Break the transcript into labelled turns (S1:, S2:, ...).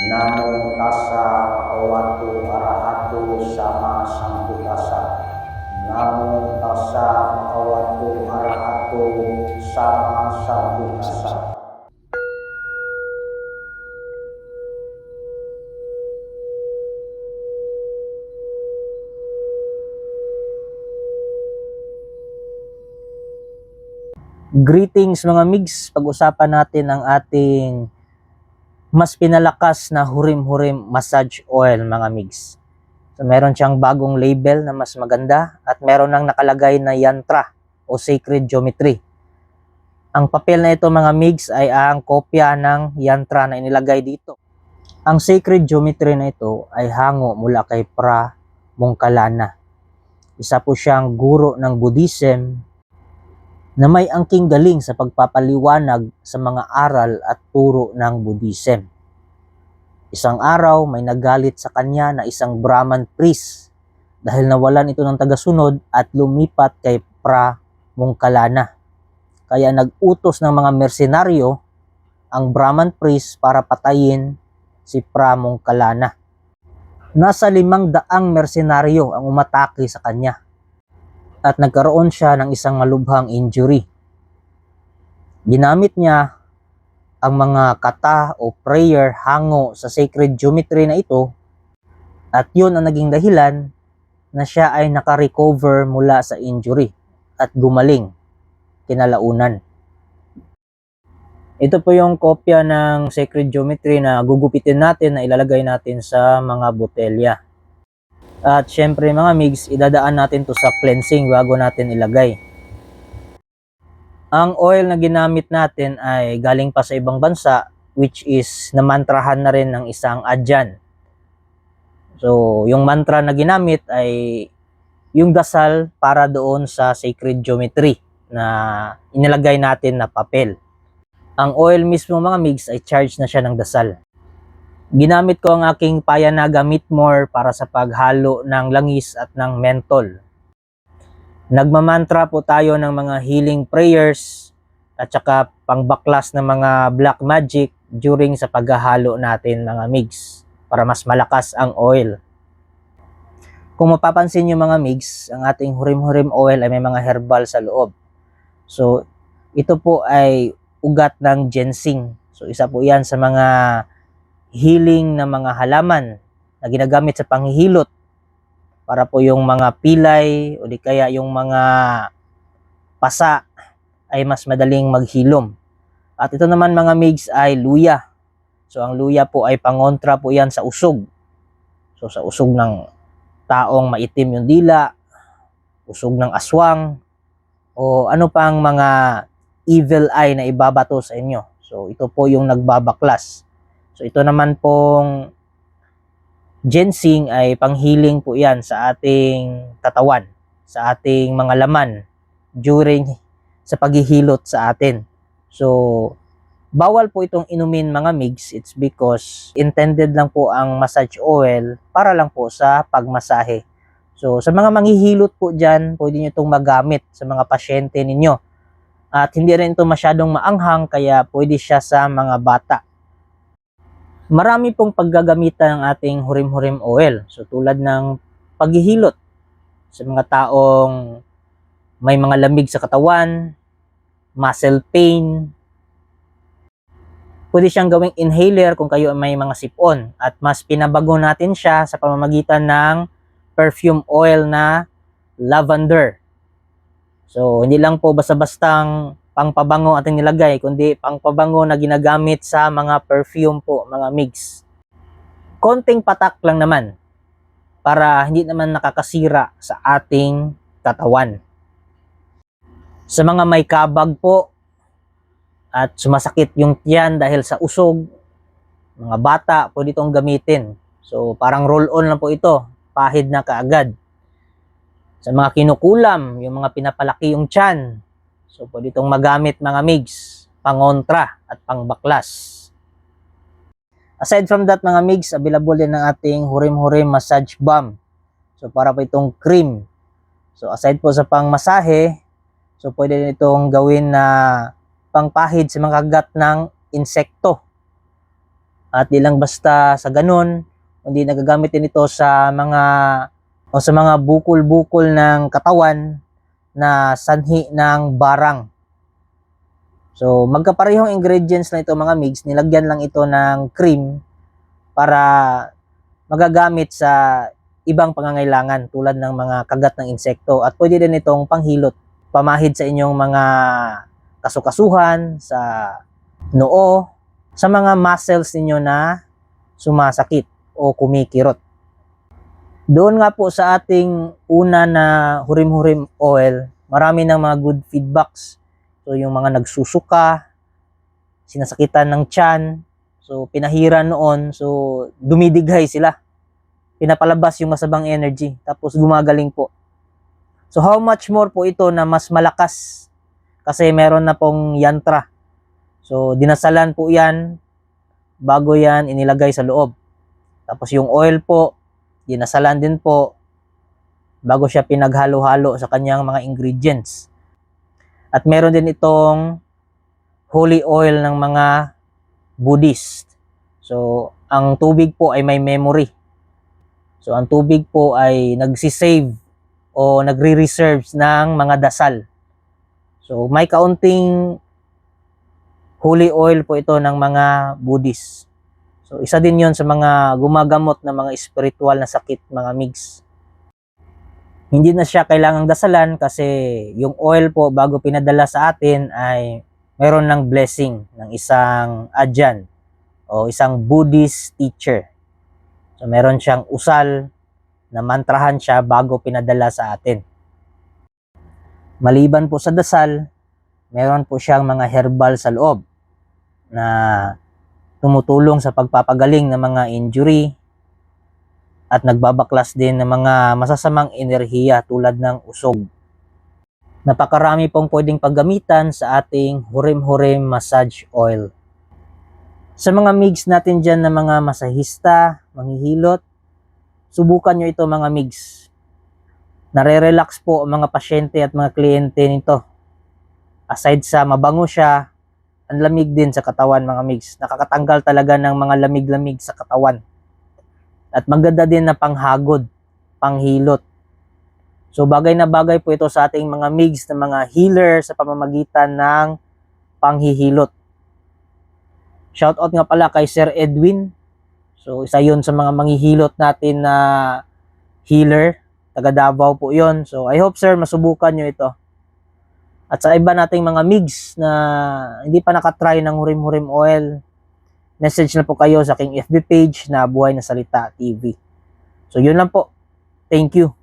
S1: Namo tassa bhagavato arahato sama sambuddhassa. Namo tassa bhagavato arahato sama sambuddhassa.
S2: Greetings mga migs, pag-usapan natin ang ating mas pinalakas na hurim-hurim massage oil mga migs. So meron siyang bagong label na mas maganda at meron nang nakalagay na yantra o sacred geometry. Ang papel na ito mga migs ay ang kopya ng yantra na inilagay dito. Ang sacred geometry na ito ay hango mula kay Pra Monckalana. Isa po siyang guro ng Buddhism na may angking galing sa pagpapaliwanag sa mga aral at turo ng Buddhism. Isang araw may nagalit sa kanya na isang Brahman priest dahil nawalan ito ng tagasunod at lumipat kay Pra Monckalana. Kaya nag-utos ng mga mersenaryo ang Brahman priest para patayin si Pra Monckalana. Nasa 500 mersenaryo ang umatake sa kanya at nagkaroon siya ng isang malubhang injury. Ginamit niya ang mga kata o prayer hango sa sacred geometry na ito at yun ang naging dahilan na siya ay nakarecover mula sa injury at gumaling kinalaunan. Ito po yung kopya ng sacred geometry na gugupitin natin na ilalagay natin sa mga botelya. At syempre mga migs, idadaan natin to sa cleansing bago natin ilagay. Ang oil na ginamit natin ay galing pa sa ibang bansa, which is namantrahan na rin ng isang adyan. So yung mantra na ginamit ay yung dasal para doon sa sacred geometry na inilagay natin na papel. Ang oil mismo mga migs ay charged na siya ng dasal. Ginamit ko ang aking Payanaga Meatmore para sa paghalo ng langis at ng mentol. Nagmamantra po tayo ng mga healing prayers at saka pangbaklas ng mga black magic during sa paghahalo natin mga migs para mas malakas ang oil. Kung mapapansin nyo mga migs, ang ating hurim-hurim oil ay may mga herbal sa loob. So ito po ay ugat ng ginseng. So isa po yan sa mga healing na mga halaman na ginagamit sa panghihilot para po yung mga pilay o di kaya yung mga pasa ay mas madaling maghilom. At ito naman mga migs ay luya. So ang luya po ay pangontra po yan sa usog. So sa usog ng taong maitim yung dila, usog ng aswang, o ano pang mga evil eye na ibabato sa inyo. So ito po yung nagbabaklas. So ito naman pong ginseng ay panghealing po yan sa ating katawan, sa ating mga laman during sa paghihilot sa atin. So bawal po itong inumin mga migs. It's because intended lang po ang massage oil para lang po sa pagmasahe. So sa mga manghihilot po dyan, pwede nyo itong magamit sa mga pasyente ninyo. At hindi rin ito masyadong maanghang kaya pwede siya sa mga bata. Marami pong paggagamitan ng ating hurim-hurim oil. So tulad ng paghihilot sa mga taong may mga lamig sa katawan, muscle pain. Pwede siyang gawing inhaler kung kayo may mga sipon. At mas pinabago natin siya sa pamamagitan ng perfume oil na lavender. So hindi lang po basta-bastang pangpabango ating nilagay, kundi pangpabango na ginagamit sa mga perfume po, mga migs. Konting patak lang naman para hindi naman nakakasira sa ating katawan. Sa mga may kabag po at sumasakit yung tiyan dahil sa usog, mga bata pwede itong gamitin. So parang roll-on lang po ito, pahid na kaagad. Sa mga kinukulam, yung mga pinapalaki yung tiyan, so pwede itong magamit mga migs, pangontra at pangbaklas. Aside from that mga migs, available din ng ating hurim-hurim massage balm. So para po itong cream. So aside po sa pangmasahe, so pwede din itong gawin na pangpahid sa mga kagat ng insekto. At di lang basta sa ganun, hindi nagagamit din ito sa mga bukol-bukol ng katawan na sanhi ng barang. So, magkaparehong ingredients na ito mga migs, nilagyan lang ito ng cream para magagamit sa ibang pangangailangan tulad ng mga kagat ng insekto at pwede din itong panghilot, pamahid sa inyong mga kasukasuhan, sa noo, sa mga muscles ninyo na sumasakit o kumikirot. Doon nga po sa ating una na hurim-hurim oil, marami ng mga good feedbacks. So yung mga nagsusuka, sinasakitan ng tiyan, so pinahiran noon, so dumidighay sila. Pinapalabas yung masabang energy, tapos gumagaling po. So how much more po ito na mas malakas kasi meron na pong yantra. So dinasalan po yan, bago yan inilagay sa loob. Tapos yung oil po, dinasalan din po bago siya pinaghalo-halo sa kanyang mga ingredients. At meron din itong holy oil ng mga Buddhist. So ang tubig po ay may memory. So ang tubig po ay nagsisave o nagre-reserves ng mga dasal. So may kaunting holy oil po ito ng mga Buddhist. So isa din 'yon sa mga gumagamot ng mga spiritual na sakit, mga migs. Hindi na siya kailangang dasalan kasi yung oil po bago pinadala sa atin ay meron ng blessing ng isang adyan o isang Buddhist teacher. So meron siyang usal na mantrahan siya bago pinadala sa atin. Maliban po sa dasal, meron po siyang mga herbal sa loob na tumutulong sa pagpapagaling ng mga injury at nagbabaklas din ng mga masasamang enerhiya tulad ng usog. Napakarami pong pwedeng paggamitan sa ating hurim-hurim massage oil. Sa mga migs natin dyan na mga masahista, manghihilot, subukan nyo ito mga migs. Nare-relax po ang mga pasyente at mga kliyente nito. Aside sa mabango siya, ang lamig din sa katawan mga migs. Nakakatanggal talaga ng mga lamig-lamig sa katawan. At maganda din na panghagod, panghilot. So bagay na bagay po ito sa ating mga migs na mga healer sa pamamagitan ng panghihilot. Shoutout nga pala kay Sir Edwin. So isa yun sa mga manghihilot natin na healer. Taga Davao po yun. So I hope sir masubukan nyo ito. At sa iba nating mga migs na hindi pa nakatry ng hurim-hurim oil, message na po kayo sa aking FB page na Buhay na Salita TV. So yun lang po. Thank you.